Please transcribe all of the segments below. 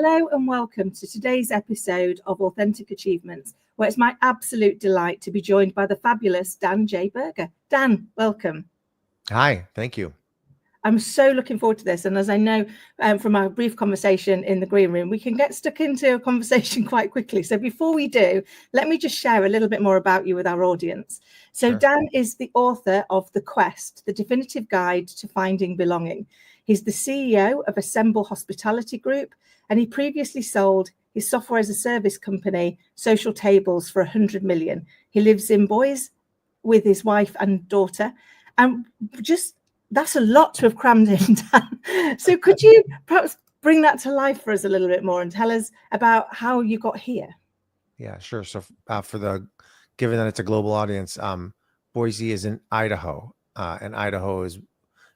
Hello and welcome to today's episode of Authentic Achievements, where it's my absolute delight to be joined by the fabulous Dan J. Berger. Dan, welcome. Hi, thank you. I'm so looking forward to this. And as I know from our brief conversation in the green room, we can get stuck into a conversation quite quickly. So before we do, let me just share a little bit more about you with our audience. So sure. Dan is the author of The Quest, the definitive guide to finding belonging. He's the CEO of Assemble Hospitality Group, and he previously sold his software as a service company, Social Tables, for 100 million. He lives in Boise with his wife and daughter. And just that's a lot to have crammed in, Dan. So could you perhaps bring that to life for us a little bit more and tell us about how you got here? Yeah, sure. So given that it's a global audience, Boise is in Idaho, and Idaho is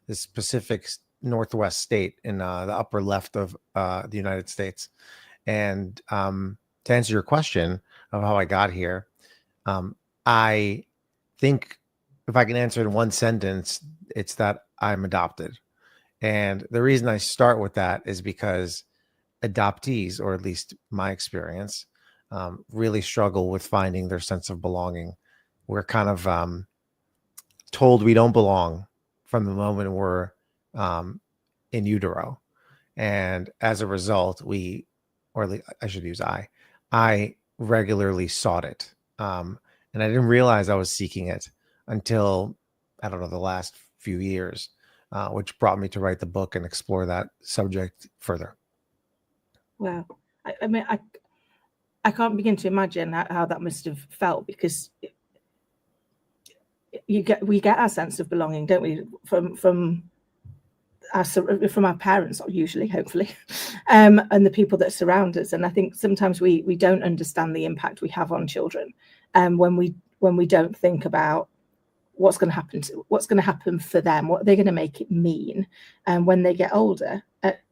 this Pacific Northwest state in the upper left of the United States. And to answer your question of how I got here, I think if I can answer in one sentence, it's that I'm adopted. And the reason I start with that is because adoptees, or at least my experience, really struggle with finding their sense of belonging. We're kind of told we don't belong from the moment we're in utero. And as a result, I regularly sought it. And I didn't realize I was seeking it until, I don't know, the last few years, which brought me to write the book and explore that subject further. Wow. I mean, I can't begin to imagine how that must have felt, because we get our sense of belonging, don't we, from our parents, usually, hopefully, and the people that surround us. And I think sometimes we don't understand the impact we have on children, when we don't think about what's going to happen for them, what they're going to make it mean, when they get older.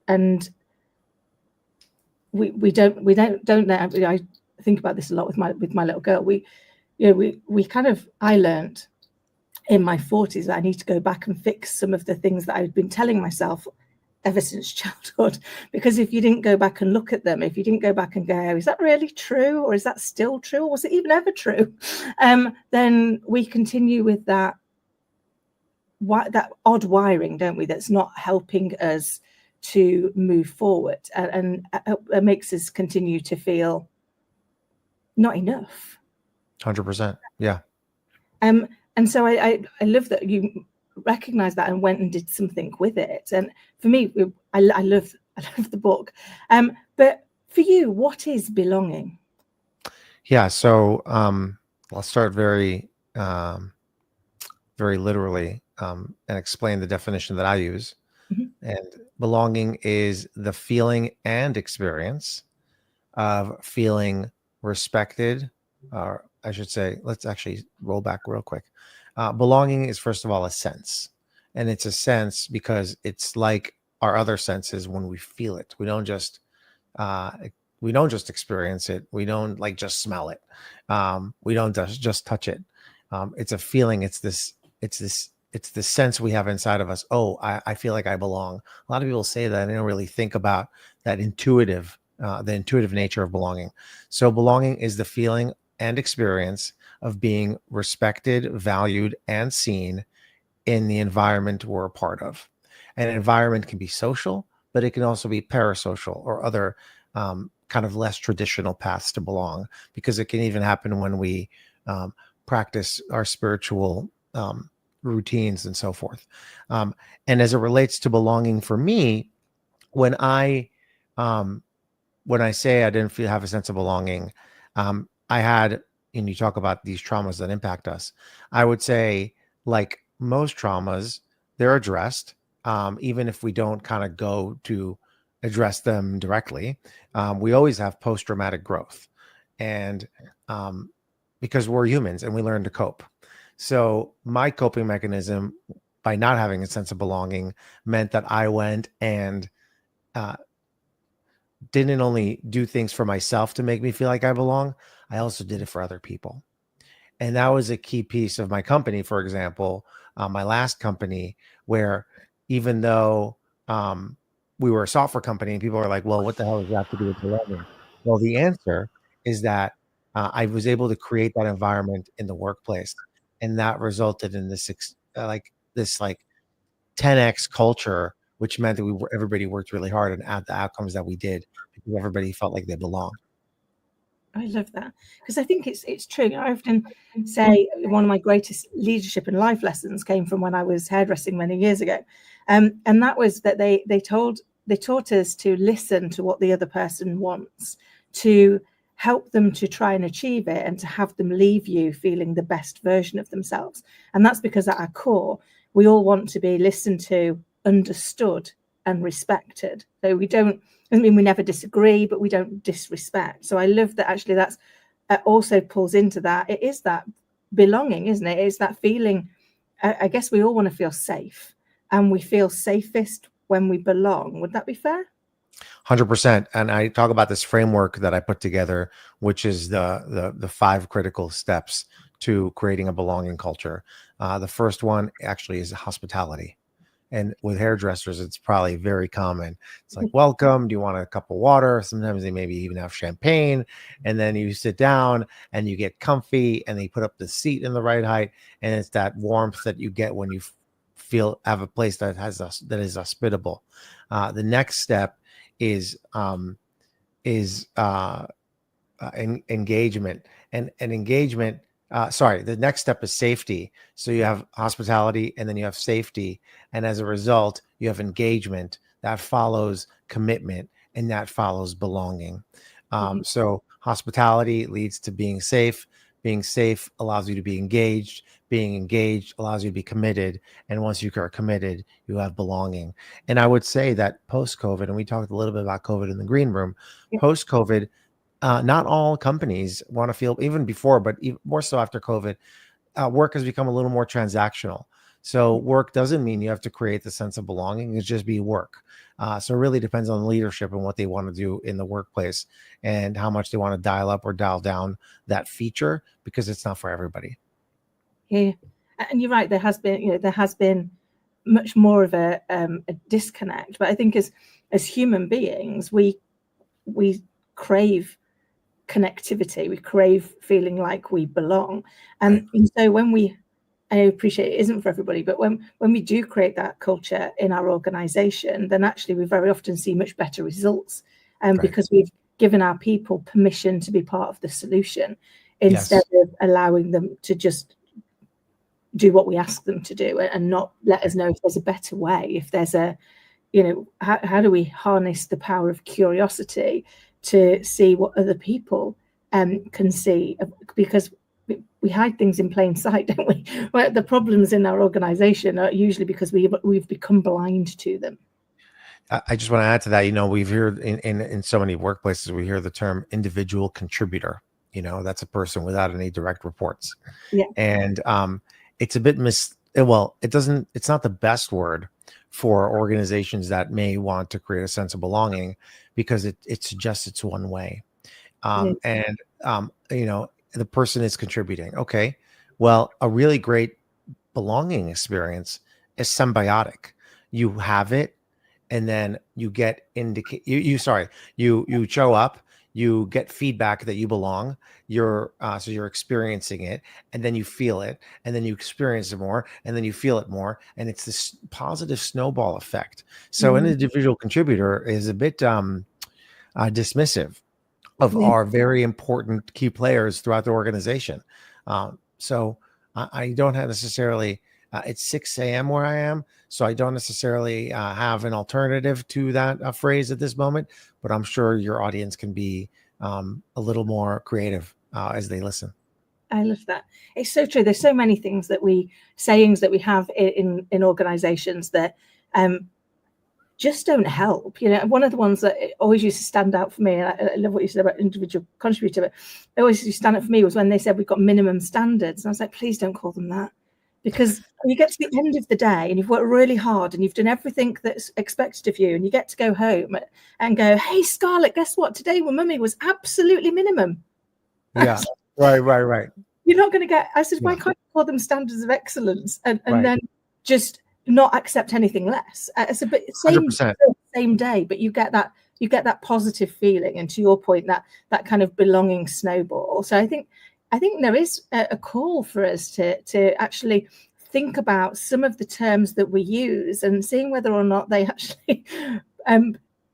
And we don't know. I think about this a lot with my little girl. I learned in my 40s that I need to go back and fix some of the things that I've been telling myself ever since childhood, because if you didn't go back and look at them, if you didn't go back and go, is that really true, or is that still true, or was it even ever true, then we continue with that odd wiring, don't we, that's not helping us to move forward, and it makes us continue to feel not enough. 100%. Yeah. And so I love that you recognize that and went and did something with it. And for me, I love the book. But for you, what is belonging? Yeah. So I'll start very literally and explain the definition that I use. Mm-hmm. And belonging is the feeling and experience of feeling respected, or I should say, let's actually roll back real quick. Belonging is, first of all, a sense, and it's a sense because it's like our other senses. When we feel it, we don't just experience it. We don't just smell it. We don't just touch it. It's a feeling. It's the sense we have inside of us. Oh, I feel like I belong. A lot of people say that and they don't really think about that the intuitive nature of belonging. So belonging is the feeling and experience of being respected, valued, and seen in the environment we're a part of. And an environment can be social, but it can also be parasocial or other kind of less traditional paths to belong, because it can even happen when we practice our spiritual routines and so forth. And as it relates to belonging for me, when I say I didn't have a sense of belonging, I had, and you talk about these traumas that impact us, I would say, like most traumas, they're addressed, even if we don't kind of go to address them directly. We always have post-traumatic growth, and because we're humans and we learn to cope. So my coping mechanism, by not having a sense of belonging, meant that I went and didn't only do things for myself to make me feel like I belong, I also did it for other people. And that was a key piece of my company, for example, my last company, where even though we were a software company, and people are like, well, what the hell does that have to do with belonging? Well, the answer is that I was able to create that environment in the workplace, and that resulted in this 10x culture, which meant that everybody worked really hard and at the outcomes that we did because everybody felt like they belonged. I love that, because I think it's true. I often say one of my greatest leadership and life lessons came from when I was hairdressing many years ago, and that was that they taught us to listen to what the other person wants, to help them to try and achieve it, and to have them leave you feeling the best version of themselves. And that's because at our core, we all want to be listened to, understood, and respected. So we don't. I mean, we never disagree, but we don't disrespect. So I love that. Actually, that's also pulls into that. It is that belonging, isn't it? It's that feeling. I guess we all want to feel safe, and we feel safest when we belong. Would that be fair? 100%. And I talk about this framework that I put together, which is the 5 critical steps to creating a belonging culture. The first one actually is hospitality. And with hairdressers, it's probably very common. It's like, welcome. Do you want a cup of water? Sometimes they maybe even have champagne. And then you sit down and you get comfy, and they put up the seat in the right height. And it's that warmth that you get when you have a place that is hospitable. The next step is engagement, and engagement. The next step is safety. So you have hospitality, and then you have safety. And as a result, you have engagement that follows commitment, and that follows belonging. So hospitality leads to being safe. Being safe allows you to be engaged. Being engaged allows you to be committed. And once you are committed, you have belonging. And I would say that post-COVID, and we talked a little bit about COVID in the green room, post-COVID, not all companies want to feel, even before, but even more so after COVID, work has become a little more transactional. So work doesn't mean you have to create the sense of belonging. It's just be work. So it really depends on leadership and what they want to do in the workplace, and how much they want to dial up or dial down that feature, because it's not for everybody. Yeah, and you're right. There has been much more of a disconnect. But I think as human beings, we crave connectivity. We crave feeling like we belong. And so I appreciate it isn't for everybody, but when we do create that culture in our organization, then actually we very often see much better results, because we've given our people permission to be part of the solution, instead of allowing them to just do what we ask them to do, and not let us know if there's a better way. If there's how do we harness the power of curiosity to see what other people can see, because we hide things in plain sight, don't we? Well, the problems in our organization are usually because we've become blind to them. I just want to add to that. We've heard in so many workplaces, we hear the term individual contributor. That's a person without any direct reports. Yeah. And it's a bit it's not the best word for organizations that may want to create a sense of belonging, because it suggests it's one way. And the person is contributing. Okay. Well, a really great belonging experience is symbiotic. You have it, and then you get you show up, you get feedback that you belong. You're experiencing it, and then you feel it, and then you experience it more, and then you feel it more, and it's this positive snowball effect. So an individual contributor is a bit dismissive of our very important key players throughout the organization. So I don't have necessarily, it's 6 a.m. where I am, so I don't necessarily have an alternative to that phrase at this moment, but I'm sure your audience can be a little more creative as they listen. I love that. It's so true. There's so many sayings that we have in organizations that just don't help. One of the ones that always used to stand out for me, and I love what you said about individual contributor, but it always used to stand out for me was when they said we've got minimum standards. And I was like, please don't call them that. Because you get to the end of the day and you've worked really hard and you've done everything that's expected of you, and you get to go home and go, hey, Scarlett, guess what? Today when mummy was absolutely minimum. Yeah, right. You're not going to get, I said, why can't you call them standards of excellence and then just not accept anything less? It's a bit same same day, but you get that positive feeling, and to your point, that kind of belonging snowball. So I think there is a call for us to actually think about some of the terms that we use and seeing whether or not they actually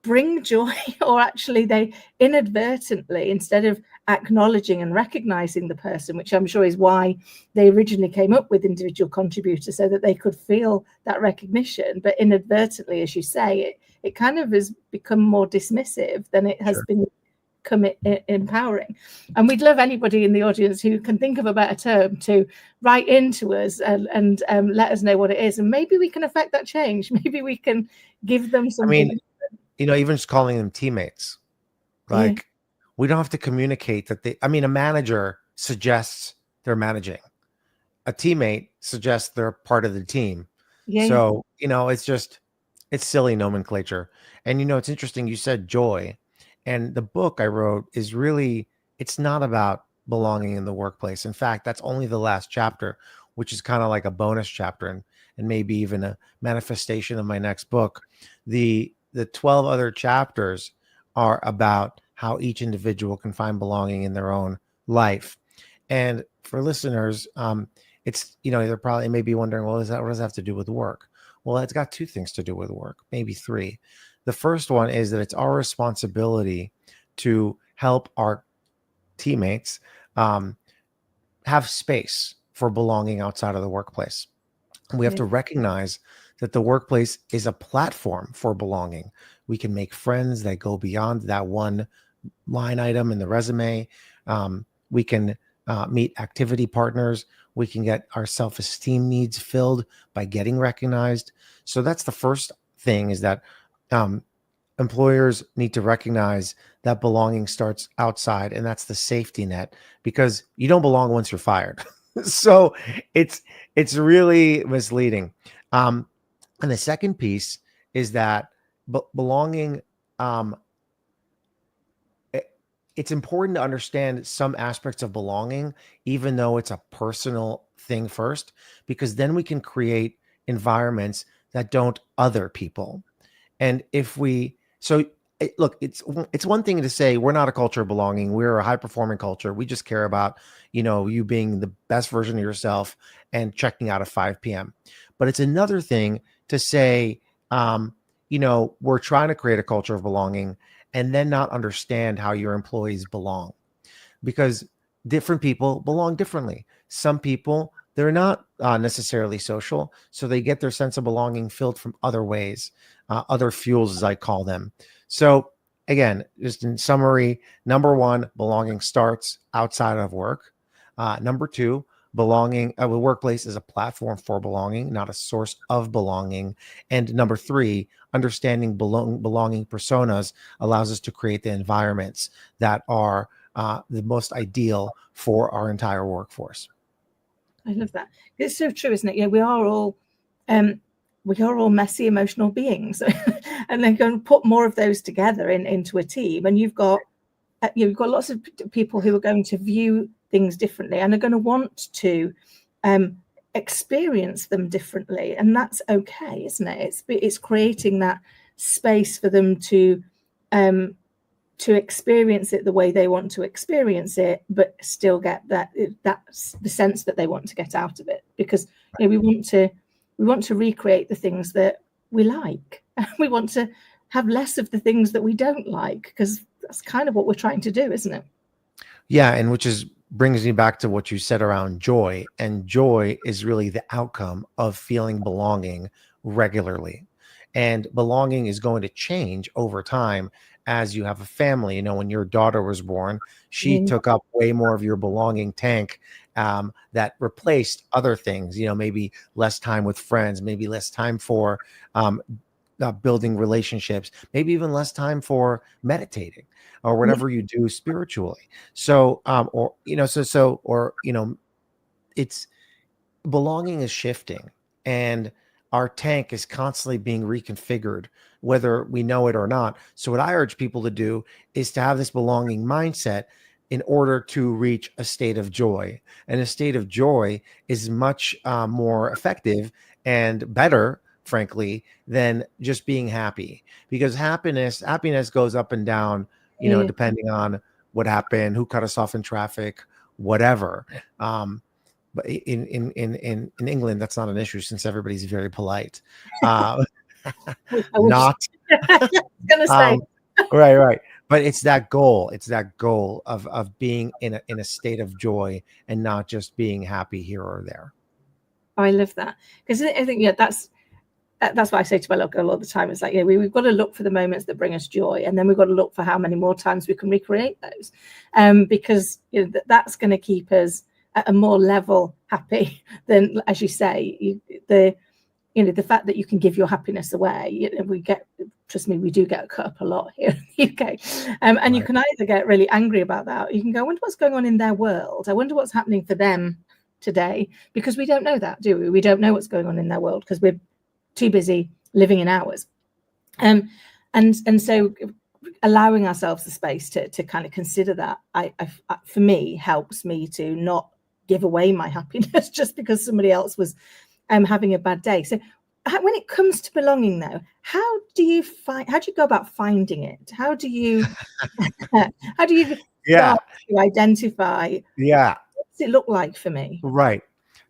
bring joy, or actually they inadvertently, instead of acknowledging and recognizing the person, which I'm sure is why they originally came up with individual contributors, so that they could feel that recognition, but inadvertently, as you say, it kind of has become more dismissive than it has been empowering. And we'd love anybody in the audience who can think of a better term to write into us and let us know what it is, and maybe we can affect that change. Maybe we can give them something. Even just calling them teammates, like we don't have to communicate that a manager suggests they're managing, a teammate suggests they're part of the team. So it's silly nomenclature. And it's interesting, you said joy, and the book I wrote is really, it's not about belonging in the workplace. In fact, that's only the last chapter, which is kind of like a bonus chapter, and maybe even a manifestation of my next book. The 12 other chapters are about how each individual can find belonging in their own life. And for listeners, it's, they're probably maybe wondering, well, what does that have to do with work? Well, it's got two things to do with work, maybe three. The first one is that it's our responsibility to help our teammates have space for belonging outside of the workplace. We have to recognize that the workplace is a platform for belonging. We can make friends that go beyond that one line item in the resume. We can meet activity partners. We can get our self-esteem needs filled by getting recognized. So that's the first thing, is that employers need to recognize that belonging starts outside, and that's the safety net, because you don't belong once you're fired. So it's really misleading. And the second piece is that belonging, it's important to understand some aspects of belonging, even though it's a personal thing first, because then we can create environments that don't other people. And look, it's one thing to say we're not a culture of belonging. We're a high performing culture. We just care about, you being the best version of yourself and checking out at 5 p.m. But it's another thing to say, we're trying to create a culture of belonging and then not understand how your employees belong, because different people belong differently. Some people, they're not necessarily social, so they get their sense of belonging filled from other ways, other fuels, as I call them. So again, just in summary, number one, belonging starts outside of work. Number two, belonging, the workplace is a platform for belonging, not a source of belonging. And number three, understanding belonging personas allows us to create the environments that are the most ideal for our entire workforce. I love that. It's so true, isn't it? Yeah, we are all messy, emotional beings, and then go and put more of those together into a team, and you've got lots of people who are going to view things differently and are going to want to experience them differently, and that's okay, isn't it? It's creating that space for them to experience it the way they want to experience it, but still get that's the sense that they want to get out of it, because we want to recreate the things that we like. We want to have less of the things that we don't like, because that's kind of what we're trying to do, isn't it? Yeah, and which brings me back to what you said around joy. And joy is really the outcome of feeling belonging regularly. And belonging is going to change over time as you have a family. When your daughter was born, she took up way more of your belonging tank, that replaced other things, maybe less time with friends, maybe less time for building relationships, maybe even less time for meditating or whatever you do spiritually. So, it's belonging is shifting, and our tank is constantly being reconfigured, whether we know it or not. So what I urge people to do is to have this belonging mindset in order to reach a state of joy. And a state of joy is much more effective and better frankly, than just being happy, because happiness goes up and down, Yeah. depending on what happened, who cut us off in traffic, whatever. But in England, that's not an issue since everybody's very polite. Uh, I wish. not I was gonna say. um, right. But it's that goal. It's that goal of being in a state of joy and not just being happy here or there. I love that, because I think that's what I say to my little girl all the time. It's like, we've got to look for the moments that bring us joy, and then we've got to look for how many more times we can recreate those, because that's going to keep us at a more level happy than, as you say, the fact that you can give your happiness away. Trust me, we do get cut up a lot here in the UK, and right. You can either get really angry about that, or you can go, I wonder what's going on in their world. I wonder what's happening for them today, because we don't know that, do we? We don't know what's going on in their world because we're too busy living in ours. And so allowing ourselves the space to kind of consider that, for me, helps me to not give away my happiness just because somebody else was having a bad day. So when it comes to belonging, though, how do you go about finding it? How do you start to identify? Yeah. What does it look like for me? Right.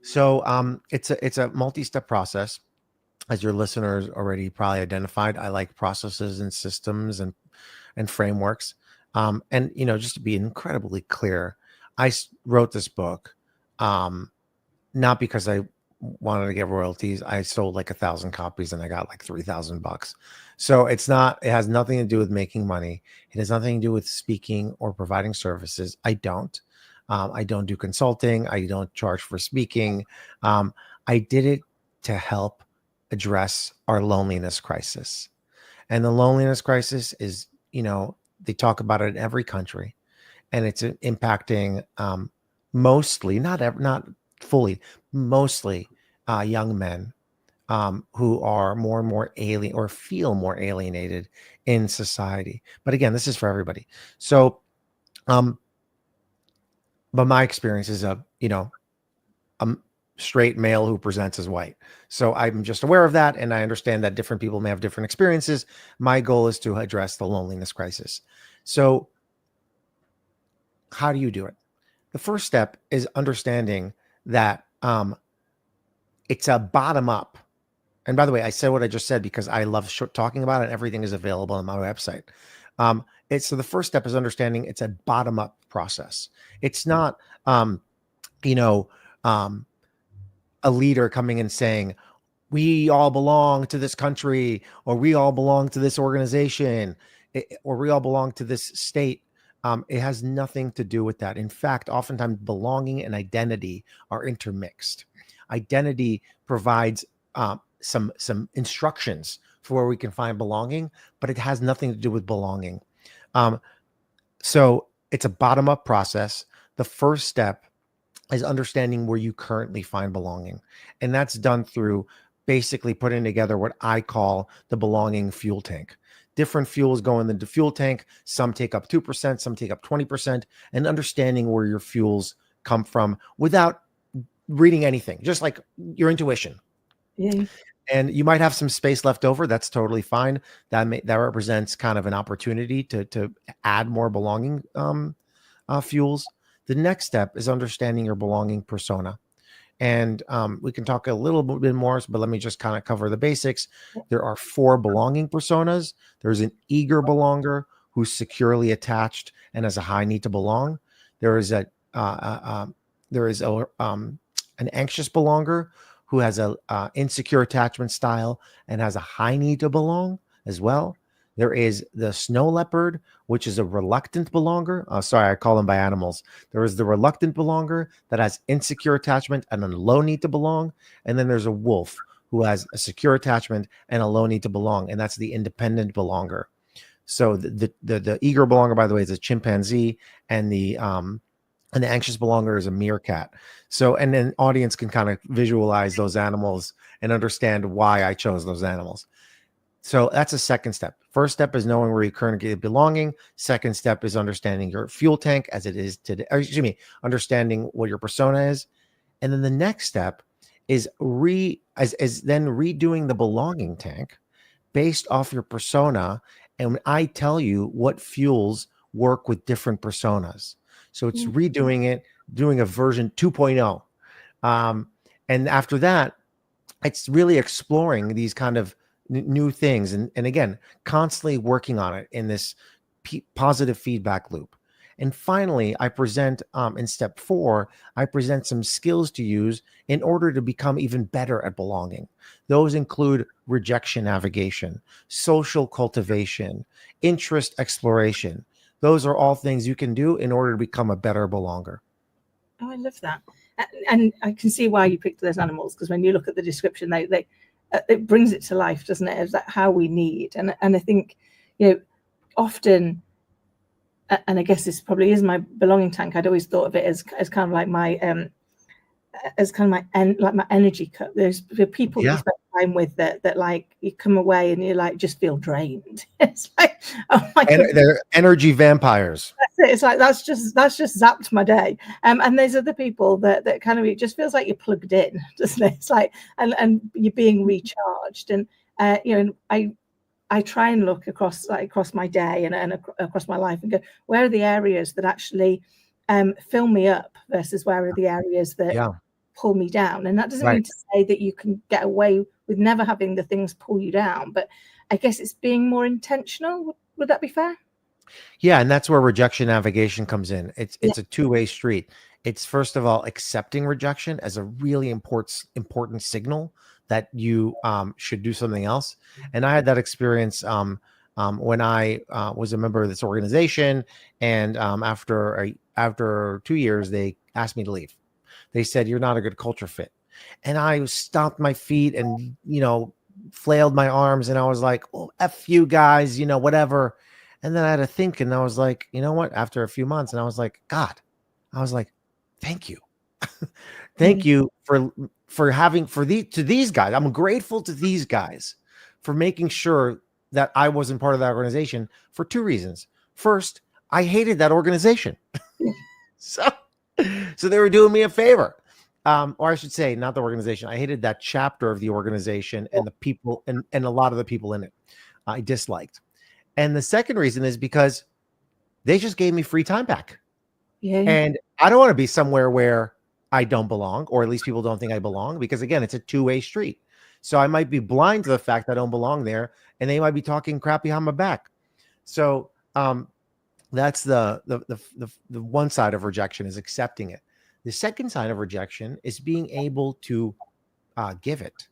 So it's a multi-step process. As your listeners already probably identified, I like processes and systems and frameworks. And just to be incredibly clear, I wrote this book not because I wanted to get royalties. I sold like 1,000 copies and I got like $3,000. So it has nothing to do with making money. It has nothing to do with speaking or providing services. I don't do consulting. I don't charge for speaking. I did it to help address our loneliness crisis. And the loneliness crisis is, they talk about it in every country, and it's impacting mostly, not fully, mostly young men who are more and more alien or feel more alienated in society. But again, this is for everybody. So, but my experience is a straight male who presents as white. So I'm just aware of that. And I understand that different people may have different experiences. My goal is to address the loneliness crisis. So how do you do it? The first step is understanding that it's a bottom up. And by the way, I said what I just said because I love talking about it. And everything is available on my website. So the first step is understanding it's a bottom up process. It's not, a leader coming and saying, we all belong to this country, or we all belong to this organization, or we all belong to this state. It has nothing to do with that. In fact, oftentimes belonging and identity are intermixed. Identity provides some instructions for where we can find belonging, but it has nothing to do with belonging. So it's a bottom-up process. The first step is understanding where you currently find belonging. And that's done through basically putting together what I call the belonging fuel tank. Different fuels go in the fuel tank. Some take up 2%, some take up 20%, and understanding where your fuels come from without reading anything, just like your intuition. Yeah. And you might have some space left over. That's totally fine. That represents kind of an opportunity to add more belonging fuels. The next step is understanding your belonging persona. And we can talk a little bit more, but let me just kind of cover the basics. There are 4 belonging personas. There's an eager belonger who's securely attached and has a high need to belong. There is an anxious belonger who has a insecure attachment style and has a high need to belong as well. There is the snow leopard, which is a reluctant belonger. Sorry, I call them by animals. There is the reluctant belonger that has insecure attachment and a low need to belong. And then there's a wolf who has a secure attachment and a low need to belong. And that's the independent belonger. So the eager belonger, by the way, is a chimpanzee, and the anxious belonger is a meerkat. So, and then audience can kind of visualize those animals and understand why I chose those animals. So that's a second step. First step is knowing where you currently belonging. Second step is understanding your fuel tank as it is today. Or excuse me, understanding what your persona is. And then the next step is then redoing the belonging tank based off your persona. And I tell you what fuels work with different personas. So it's redoing it, doing a version 2.0. And after that, it's really exploring these kind of new things. And again, constantly working on it in this positive feedback loop. And finally, I present in step 4, I present some skills to use in order to become even better at belonging. Those include rejection navigation, social cultivation, interest exploration. Those are all things you can do in order to become a better belonger. Oh, I love that. And I can see why you picked those animals, because when you look at the description, they it brings it to life, doesn't it? Is that how we need? And I think, often, and I guess this probably is my belonging tank. I'd always thought of it as kind of like my my energy cup. There's the people that you spend time with that like you come away and you like just feel drained. It's like, oh my God. They're energy vampires. That's it. It's like that's just zapped my day. And there's other people that kind of, it just feels like you're plugged in, doesn't it? It's like and you're being recharged. And I try and look across my day and across my life and go, where are the areas that actually fill me up versus where are the areas that pull me down? And that doesn't mean to say that you can get away with never having the things pull you down, but I guess it's being more intentional. Would that be fair? Yeah, and that's where rejection navigation comes in. It's a two-way street. It's first of all accepting rejection as a really important signal that you should do something else. And I had that experience when I was a member of this organization, and after 2 years, they asked me to leave. They said, "You're not a good culture fit," and I stomped my feet and flailed my arms, and I was like, "Oh, F you guys, whatever." And then I had to think, and I was like, you know what? After a few months, and I was like, God, I was like, thank you. Thank you to these guys. I'm grateful to these guys for making sure that I wasn't part of that organization for 2 reasons. First, I hated that organization. So they were doing me a favor. Or I should say, not the organization. I hated that chapter of the organization and the people and a lot of the people in it I disliked. And the second reason is because they just gave me free time back. Yeah. And I don't want to be somewhere where I don't belong, or at least people don't think I belong, because again, it's a two-way street. So I might be blind to the fact that I don't belong there, and they might be talking crappy behind my back. So that's the one side of rejection, is accepting it. The second side of rejection is being able to give it,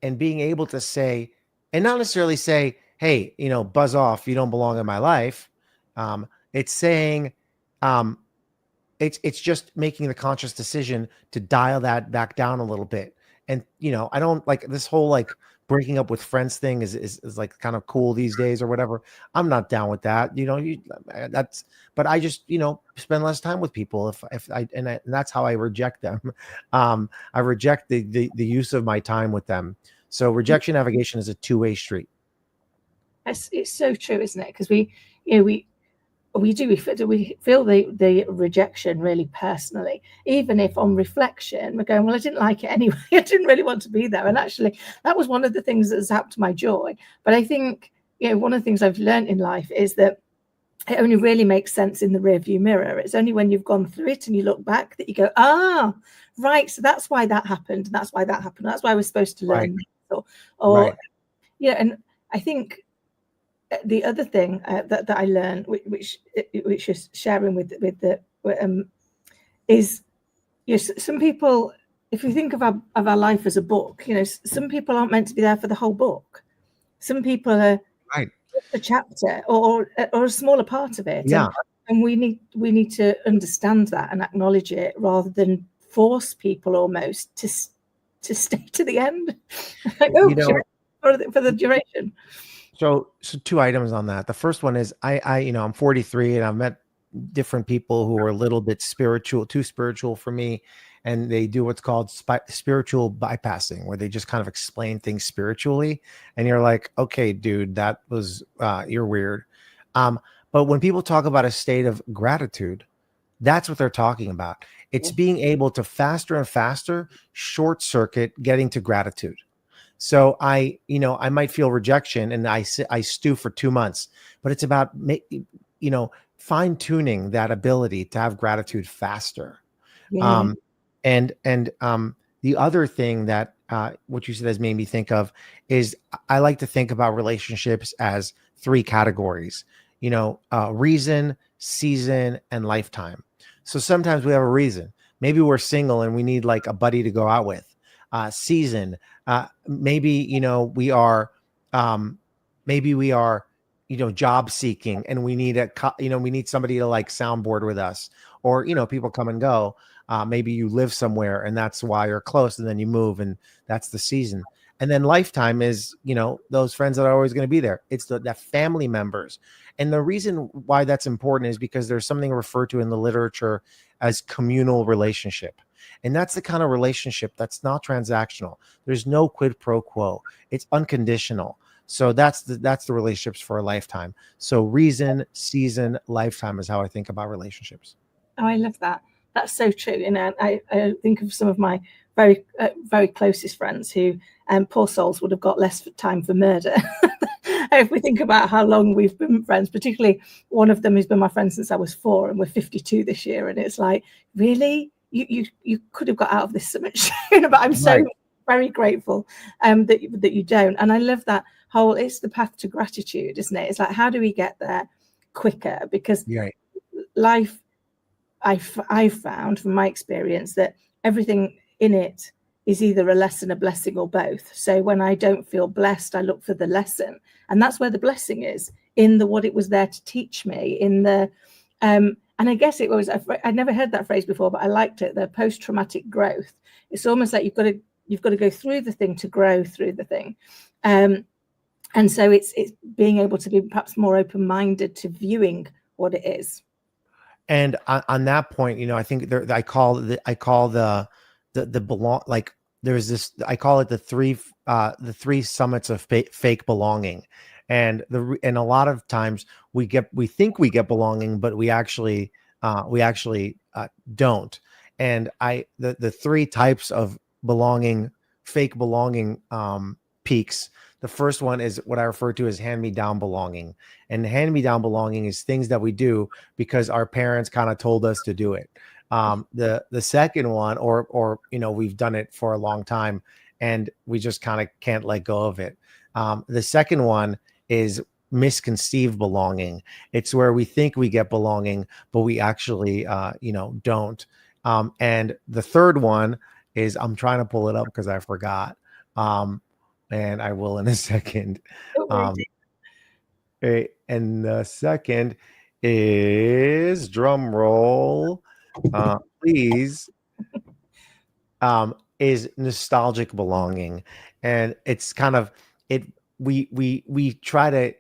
and being able to say, and not necessarily say, hey, buzz off, you don't belong in my life. It's saying, it's just making the conscious decision to dial that back down a little bit. And, I don't like this whole like breaking up with friends thing is like kind of cool these days or whatever. I'm not down with that. But I just, spend less time with people and that's how I reject them. I reject the use of my time with them. So rejection navigation is a two-way street. It's so true, isn't it? Because we feel the rejection really personally, even if on reflection we're going, well, I didn't like it anyway. I didn't really want to be there. And actually, that was one of the things that zapped my joy. But I think, one of the things I've learned in life is that it only really makes sense in the rearview mirror. It's only when you've gone through it and you look back that you go, right. So that's why that happened. And that's why that happened. That's why we're supposed to learn. Right. And I think the other thing that I learned, which is sharing with the is, some people, if you think of our life as a book, some people aren't meant to be there for the whole book. Some people are a chapter or a smaller part of it. Yeah. And we need to understand that and acknowledge it, rather than force people almost to stay to the end. Like, for the duration. So 2 items on that. The first one is I'm 43 and I've met different people who are a little bit too spiritual for me. And they do what's called spiritual bypassing, where they just kind of explain things spiritually. And you're like, okay, dude, that was, you're weird. But when people talk about a state of gratitude, That's what they're talking about. It's Yeah. being able to faster and faster short circuit getting to gratitude. So I might feel rejection and I stew for 2 months, but it's about fine tuning that ability to have gratitude faster. Yeah. Um, and the other thing that what you said has made me think of is I like to think about relationships as three categories, reason, season, and lifetime. So sometimes we have a reason. Maybe we're single and we need like a buddy to go out with. Season, maybe um, we are job seeking and we need we need somebody to like soundboard with us, or people come and go. Maybe you live somewhere and that's why you're close, and then you move, and that's the season. And then lifetime is, those friends that are always going to be there. It's that family members. And the reason why that's important is because there's something referred to in the literature as communal relationship. And that's the kind of relationship that's not transactional. There's no quid pro quo. It's unconditional. So that's the relationships for a lifetime. So reason, season, lifetime is how I think about relationships. Oh, I love that. That's so true. I think of some of my very, very closest friends who, poor souls, would have got less time for murder. If we think about how long we've been friends, particularly one of them who's been my friend since I was 4, and we're 52 this year. And it's like, really, you could have got out of this so much sooner. But I'm so very grateful that you don't. And I love that whole, it's the path to gratitude, isn't it? It's like, how do we get there quicker? Because life, I've found from my experience that everything in it is either a lesson, a blessing, or both. So when I don't feel blessed, I look for the lesson, and that's where the blessing is, in the what it was there to teach me. In the and I guess it was, I'd never heard that phrase before, but I liked it. The post-traumatic growth. It's almost like you've got to go through the thing to grow through the thing. And so it's being able to be perhaps more open-minded to viewing what it is. And on that point, I think I call the belong, like there's this, I call it the three summits of fake belonging. And a lot of times we think we get belonging, but we actually don't. And the three types of belonging, fake belonging, peaks. The first one is what I refer to as hand-me-down belonging. And hand-me-down belonging is things that we do because our parents kind of told us to do it. The second one, or we've done it for a long time and we just kind of can't let go of it. The second one is misconceived belonging. It's where we think we get belonging, but we actually don't. And the third one is, I'm trying to pull it up because I forgot. And I will in a second. And the second is, drum roll, please, is nostalgic belonging. And it's kind of it. We try to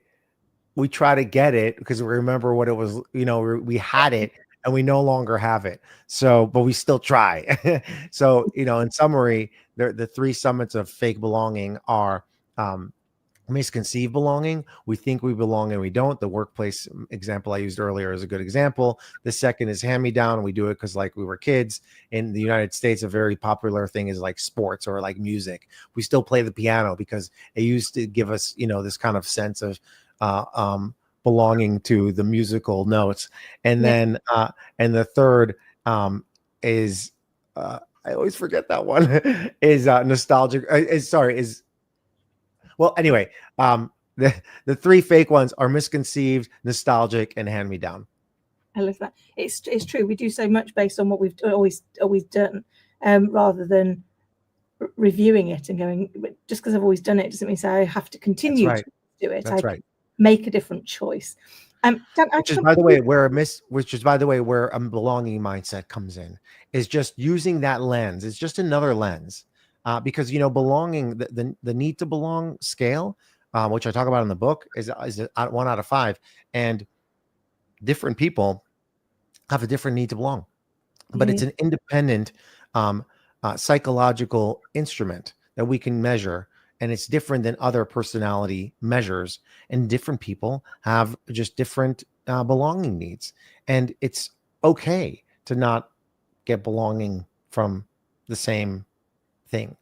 get it because we remember what it was. We had it and we no longer have it. So, but we still try. So, in summary, the three summits of fake belonging are misconceived belonging. We think we belong and we don't. The workplace example I used earlier is a good example. The second is hand-me-down. We do it because like we were kids. In the United States, a very popular thing is like sports or like music. We still play the piano because it used to give us, this kind of sense of belonging to the musical notes. And then and the third is I always forget that one is nostalgic. Well, anyway, the three fake ones are misconceived, nostalgic, and hand-me-down. I love that. It's true. We do so much based on what we've always done, rather than reviewing it and going, just because I've always done it doesn't mean so I have to continue to do it. That's right. Make a different choice. Dan, which is, by the way, where a belonging mindset comes in, is just using that lens. It's just another lens. Because belonging, the need to belong scale, which I talk about in the book, is 1 out of 5, and different people have a different need to belong, but it's an independent psychological instrument that we can measure, and it's different than other personality measures. And different people have just different belonging needs, and it's okay. to not get belonging from the same thing,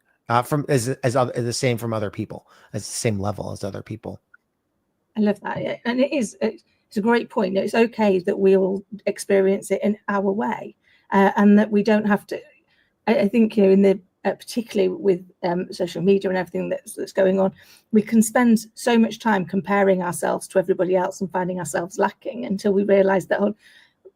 from the same from other people, as the same level as other people. I love that. Yeah. And it's a great point. It's okay that we all experience it in our way, and that we don't have to. I think, you know, in the particularly with social media and everything that's going on, we can spend so much time comparing ourselves to everybody else and finding ourselves lacking until we realize that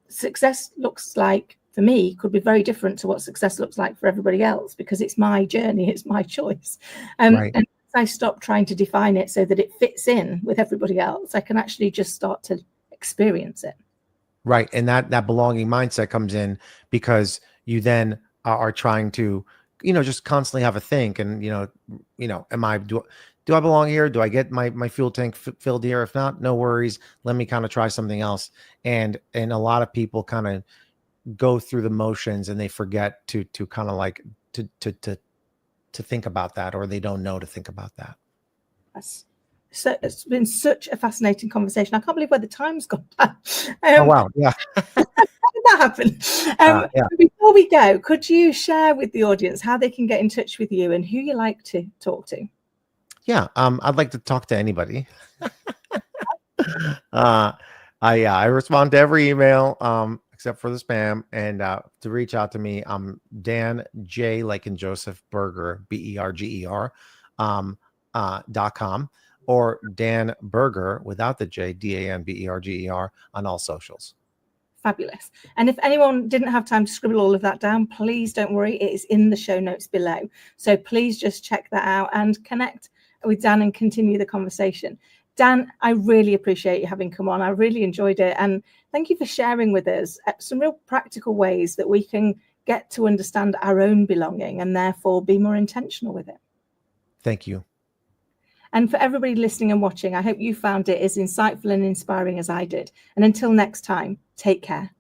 success looks like, for me, could be very different to what success looks like for everybody else, because it's my journey, it's my choice. Right. And I stop trying to define it so that it fits in with everybody else, I can actually just start to experience it. Right. And that belonging mindset comes in because you then are trying to, you know, just constantly have a think, and, you know, do I belong here? Do I get my fuel tank filled here? If not, no worries. Let me kind of try something else. And a lot of people kind of go through the motions, and they forget to kind of like to think about that, or they don't know to think about that. Yes. So it's been such a fascinating conversation. I can't believe where the time's gone. Oh wow, yeah. How did that happen? Yeah. Before we go, could you share with the audience how they can get in touch with you and who you like to talk to? Yeah, I'd like to talk to anybody. I respond to every email, except for the spam. And to reach out to me, I'm Dan J, like in Joseph, Berger, Berger, .com, or Dan Berger without the J, DANBERGER, on all socials. Fabulous. And if anyone didn't have time to scribble all of that down, please don't worry, it is in the show notes below. So please just check that out and connect with Dan and continue the conversation. Dan, I really appreciate you having come on. I really enjoyed it. And thank you for sharing with us some real practical ways that we can get to understand our own belonging and therefore be more intentional with it. Thank you. And for everybody listening and watching, I hope you found it as insightful and inspiring as I did. And until next time, take care.